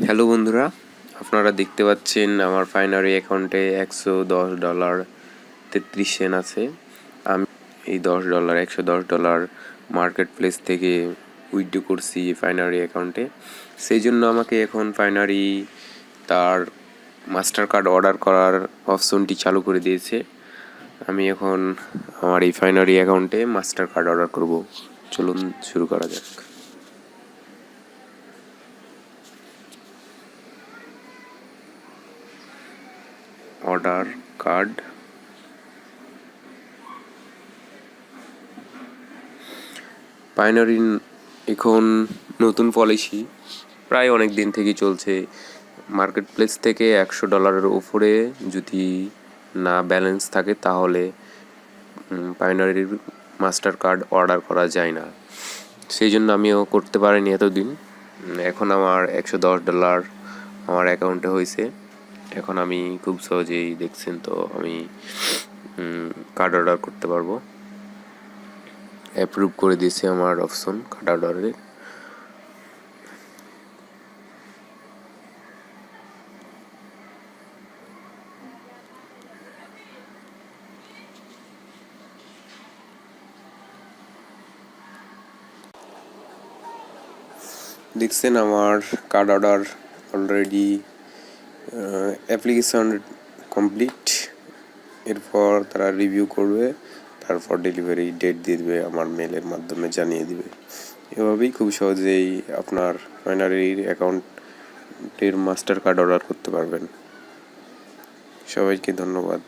Hello বন্ধুরা, আপনারা দেখতে পাচ্ছেন আমার পায়োনিয়ার অ্যাকাউন্টে $110.33 আছে। আমি এই $10 $110 মার্কেট প্লেস থেকে উইথড্র করছি পায়োনিয়ার অ্যাকাউন্টে। সেই জন্য আমাকে এখন পায়োনিয়ার তার মাস্টার কার্ড অর্ডার করার অপশনটি চালু করে দিয়েছে। আমি এখন আমার এই পায়োনিয়ার অ্যাকাউন্টে মাস্টার কার্ড অর্ডার করব। চলুন শুরু করা যাক। অর্ডার কার্ড, পায়োনিয়ার এখন নতুন পলিসি প্রায় অনেক দিন থেকেই চলছে। মার্কেট প্লেস থেকে $100 উপরে যদি না ব্যালেন্স থাকে তাহলে পায়োনিয়ার মাস্টার কার্ড অর্ডার করা যায় না। সেই জন্য আমিও করতে পারিনি এতদিন। এখন আমার $110 আমার অ্যাকাউন্টে হয়েছে। এখন আমি খুব সহজেই দেখছেন তো আমি কার্ড অর্ডার করতে পারবো। অ্যাপ্রুভ করে দিয়েছে আমার অপশন কার্ড অর্ডারের। দেখছেন আমার card order already application complete. এরপর তারা রিভিউ করবে, তারপর ডেলিভারি ডেট দিয়ে দেবে, আমার মেলের মাধ্যমে জানিয়ে দিবে। এভাবেই খুব সহজেই আপনার পায়োনিয়ার অ্যাকাউন্টের মাস্টার কার্ড অর্ডার করতে পারবেন। সবাইকে ধন্যবাদ।